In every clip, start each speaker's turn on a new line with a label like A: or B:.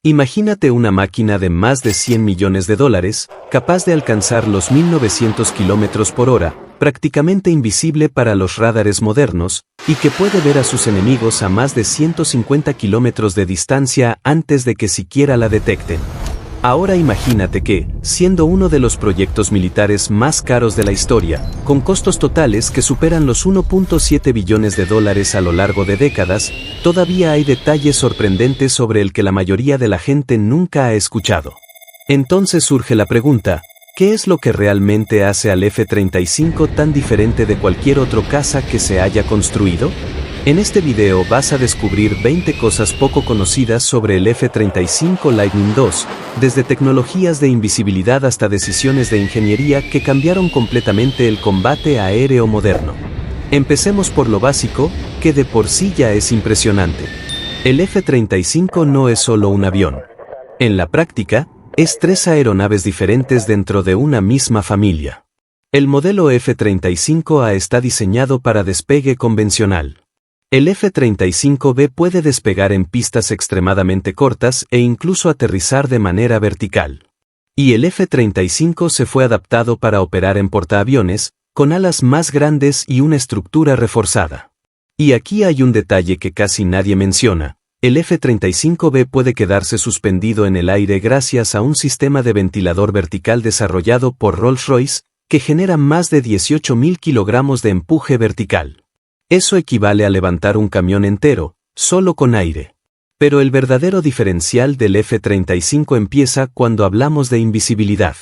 A: Imagínate una máquina de más de 100 millones de dólares, capaz de alcanzar los 1900 kilómetros por hora, prácticamente invisible para los radares modernos, y que puede ver a sus enemigos a más de 150 kilómetros de distancia antes de que siquiera la detecten. Ahora imagínate que, siendo uno de los proyectos militares más caros de la historia, con costos totales que superan los 1.7 billones de dólares a lo largo de décadas, todavía hay detalles sorprendentes sobre el que la mayoría de la gente nunca ha escuchado. Entonces surge la pregunta, ¿qué es lo que realmente hace al F-35 tan diferente de cualquier otro caza que se haya construido? En este video vas a descubrir 20 cosas poco conocidas sobre el F-35 Lightning II, desde tecnologías de invisibilidad hasta decisiones de ingeniería que cambiaron completamente el combate aéreo moderno. Empecemos por lo básico, que de por sí ya es impresionante. El F-35 no es solo un avión. En la práctica, es 3 aeronaves diferentes dentro de una misma familia. El modelo F-35A está diseñado para despegue convencional. El F-35B puede despegar en pistas extremadamente cortas e incluso aterrizar de manera vertical. Y el F-35 se fue adaptado para operar en portaaviones, con alas más grandes y una estructura reforzada. Y aquí hay un detalle que casi nadie menciona. El F-35B puede quedarse suspendido en el aire gracias a un sistema de ventilador vertical desarrollado por Rolls-Royce, que genera más de 18.000 kilogramos de empuje vertical. Eso equivale a levantar un camión entero, solo con aire. Pero el verdadero diferencial del F-35 empieza cuando hablamos de invisibilidad.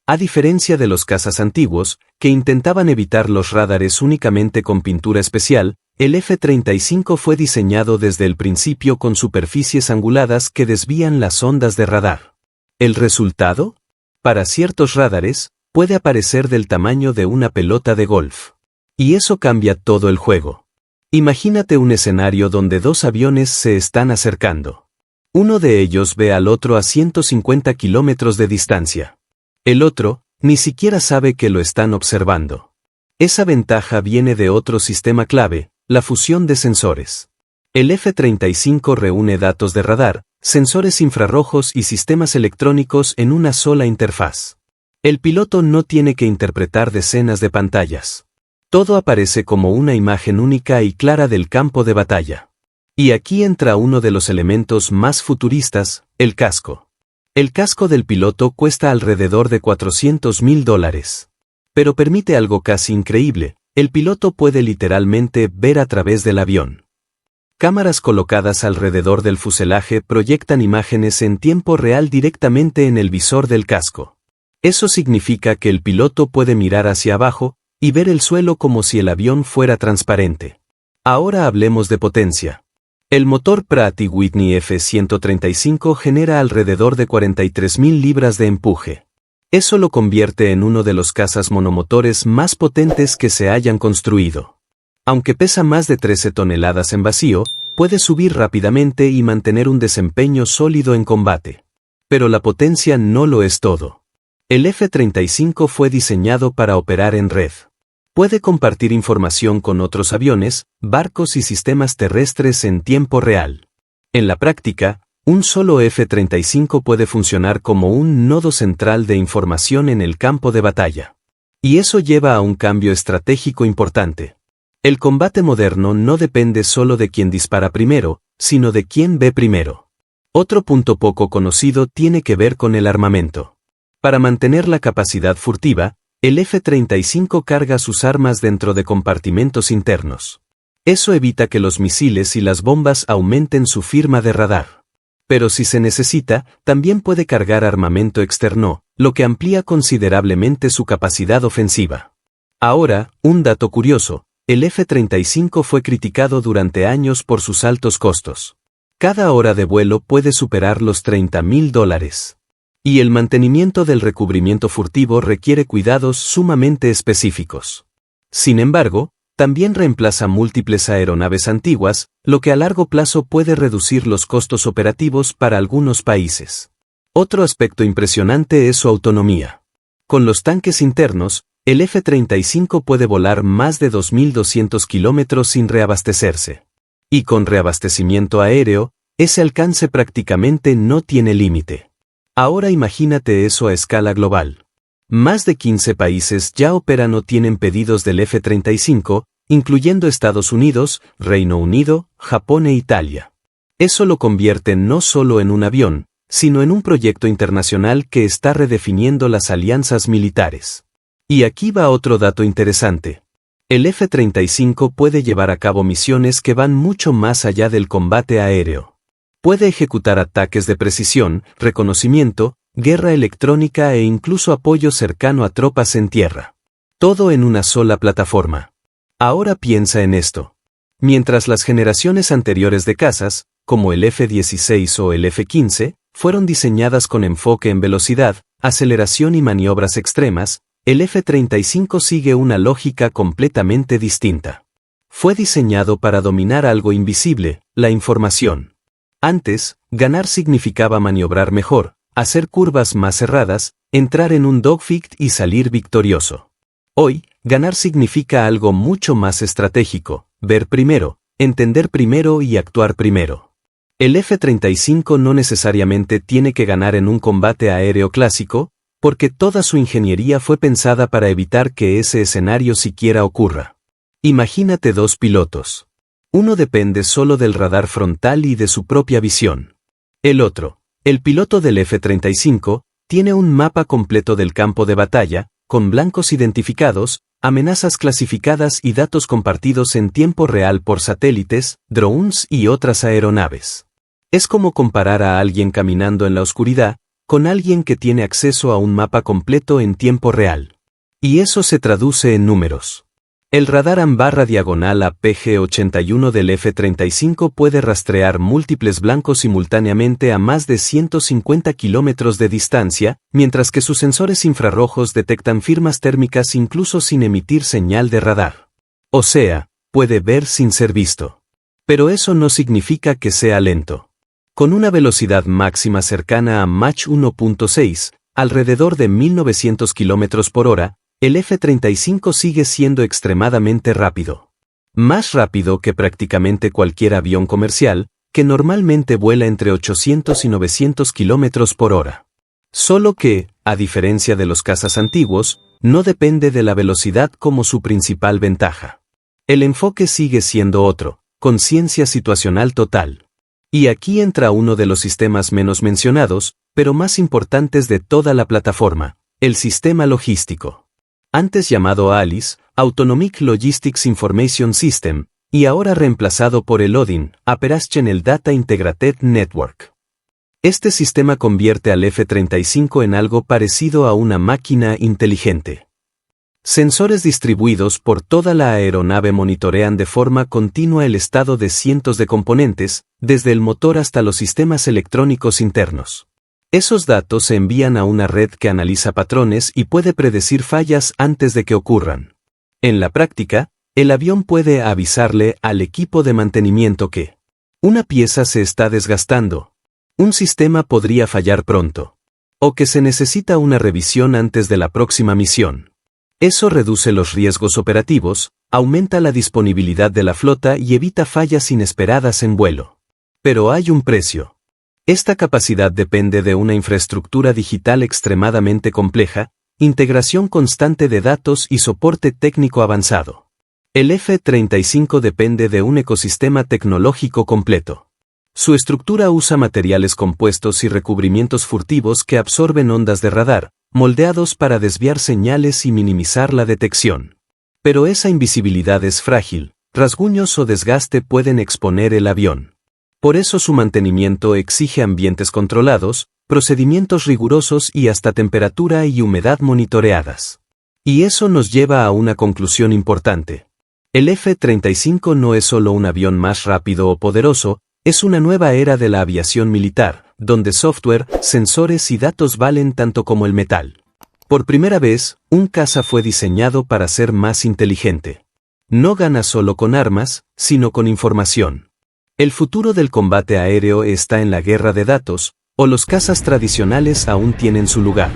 A: A diferencia de los cazas antiguos, que intentaban evitar los radares únicamente con pintura especial, el F-35 fue diseñado desde el principio con superficies anguladas que desvían las ondas de radar. ¿El resultado? Para ciertos radares, puede aparecer del tamaño de una pelota de golf. Y eso cambia todo el juego. Imagínate un escenario donde 2 aviones se están acercando. Uno de ellos ve al otro a 150 kilómetros de distancia. El otro, ni siquiera sabe que lo están observando. Esa ventaja viene de otro sistema clave, la fusión de sensores. El F-35 reúne datos de radar, sensores infrarrojos y sistemas electrónicos en una sola interfaz. El piloto no tiene que interpretar decenas de pantallas. Todo aparece como una imagen única y clara del campo de batalla. Y aquí entra uno de los elementos más futuristas, el casco. El casco del piloto cuesta alrededor de $400.000. Pero permite algo casi increíble, el piloto puede literalmente ver a través del avión. Cámaras colocadas alrededor del fuselaje proyectan imágenes en tiempo real directamente en el visor del casco. Eso significa que el piloto puede mirar hacia abajo, y ver el suelo como si el avión fuera transparente. Ahora hablemos de potencia. El motor Pratt & Whitney F-135 genera alrededor de 43.000 libras de empuje. Eso lo convierte en uno de los cazas monomotores más potentes que se hayan construido. Aunque pesa más de 13 toneladas en vacío, puede subir rápidamente y mantener un desempeño sólido en combate. Pero la potencia no lo es todo. El F-35 fue diseñado para operar en red. Puede compartir información con otros aviones, barcos y sistemas terrestres en tiempo real. En la práctica, un solo F-35 puede funcionar como un nodo central de información en el campo de batalla. Y eso lleva a un cambio estratégico importante. El combate moderno no depende solo de quién dispara primero, sino de quién ve primero. Otro punto poco conocido tiene que ver con el armamento. Para mantener la capacidad furtiva, el F-35 carga sus armas dentro de compartimentos internos. Eso evita que los misiles y las bombas aumenten su firma de radar. Pero si se necesita, también puede cargar armamento externo, lo que amplía considerablemente su capacidad ofensiva. Ahora, un dato curioso, el F-35 fue criticado durante años por sus altos costos. Cada hora de vuelo puede superar los $30.000. Y el mantenimiento del recubrimiento furtivo requiere cuidados sumamente específicos. Sin embargo, también reemplaza múltiples aeronaves antiguas, lo que a largo plazo puede reducir los costos operativos para algunos países. Otro aspecto impresionante es su autonomía. Con los tanques internos, el F-35 puede volar más de 2.200 kilómetros sin reabastecerse. Y con reabastecimiento aéreo, Ese alcance prácticamente no tiene límite. Ahora imagínate eso a escala global. Más de 15 países ya operan o tienen pedidos del F-35, incluyendo Estados Unidos, Reino Unido, Japón e Italia. Eso lo convierte no solo en un avión, sino en un proyecto internacional que está redefiniendo las alianzas militares. Y aquí va otro dato interesante. El F-35 puede llevar a cabo misiones que van mucho más allá del combate aéreo. Puede ejecutar ataques de precisión, reconocimiento, guerra electrónica e incluso apoyo cercano a tropas en tierra. Todo en una sola plataforma. Ahora piensa en esto. Mientras las generaciones anteriores de cazas, como el F-16 o el F-15, fueron diseñadas con enfoque en velocidad, aceleración y maniobras extremas, el F-35 sigue una lógica completamente distinta. Fue diseñado para dominar algo invisible, la información. Antes, ganar significaba maniobrar mejor, hacer curvas más cerradas, entrar en un dogfight y salir victorioso. Hoy, ganar significa algo mucho más estratégico, ver primero, entender primero y actuar primero. El F-35 no necesariamente tiene que ganar en un combate aéreo clásico, porque toda su ingeniería fue pensada para evitar que ese escenario siquiera ocurra. Imagínate dos pilotos. Uno depende solo del radar frontal y de su propia visión. El otro, el piloto del F-35, tiene un mapa completo del campo de batalla, con blancos identificados, amenazas clasificadas y datos compartidos en tiempo real por satélites, drones y otras aeronaves. Es como comparar a alguien caminando en la oscuridad, con alguien que tiene acceso a un mapa completo en tiempo real. Y eso se traduce en números. El radar AN/diagonal APG-81 del F-35 puede rastrear múltiples blancos simultáneamente a más de 150 kilómetros de distancia, mientras que sus sensores infrarrojos detectan firmas térmicas incluso sin emitir señal de radar. O sea, puede ver sin ser visto. Pero eso no significa que sea lento. Con una velocidad máxima cercana a Mach 1.6, alrededor de 1900 km por hora, el F-35 sigue siendo extremadamente rápido. Más rápido que prácticamente cualquier avión comercial, que normalmente vuela entre 800 y 900 km por hora. Solo que, a diferencia de los cazas antiguos, no depende de la velocidad como su principal ventaja. El enfoque sigue siendo otro, conciencia situacional total. Y aquí entra uno de los sistemas menos mencionados, pero más importantes de toda la plataforma, el sistema logístico. Antes llamado ALICE, Autonomic Logistics Information System, y ahora reemplazado por el ODIN, Operational Data Integrated Network. Este sistema convierte al F-35 en algo parecido a una máquina inteligente. Sensores distribuidos por toda la aeronave monitorean de forma continua el estado de cientos de componentes, desde el motor hasta los sistemas electrónicos internos. Esos datos se envían a una red que analiza patrones y puede predecir fallas antes de que ocurran. En la práctica, el avión puede avisarle al equipo de mantenimiento que una pieza se está desgastando, un sistema podría fallar pronto, o que se necesita una revisión antes de la próxima misión. Eso reduce los riesgos operativos, aumenta la disponibilidad de la flota y evita fallas inesperadas en vuelo. Pero hay un precio. Esta capacidad depende de una infraestructura digital extremadamente compleja, integración constante de datos y soporte técnico avanzado. El F-35 depende de un ecosistema tecnológico completo. Su estructura usa materiales compuestos y recubrimientos furtivos que absorben ondas de radar, moldeados para desviar señales y minimizar la detección. Pero esa invisibilidad es frágil, rasguños o desgaste pueden exponer el avión. Por eso su mantenimiento exige ambientes controlados, procedimientos rigurosos y hasta temperatura y humedad monitoreadas. Y eso nos lleva a una conclusión importante. El F-35 no es solo un avión más rápido o poderoso, es una nueva era de la aviación militar, donde software, sensores y datos valen tanto como el metal. Por primera vez, un caza fue diseñado para ser más inteligente. No gana solo con armas, sino con información. El futuro del combate aéreo está en la guerra de datos, o los cazas tradicionales aún tienen su lugar.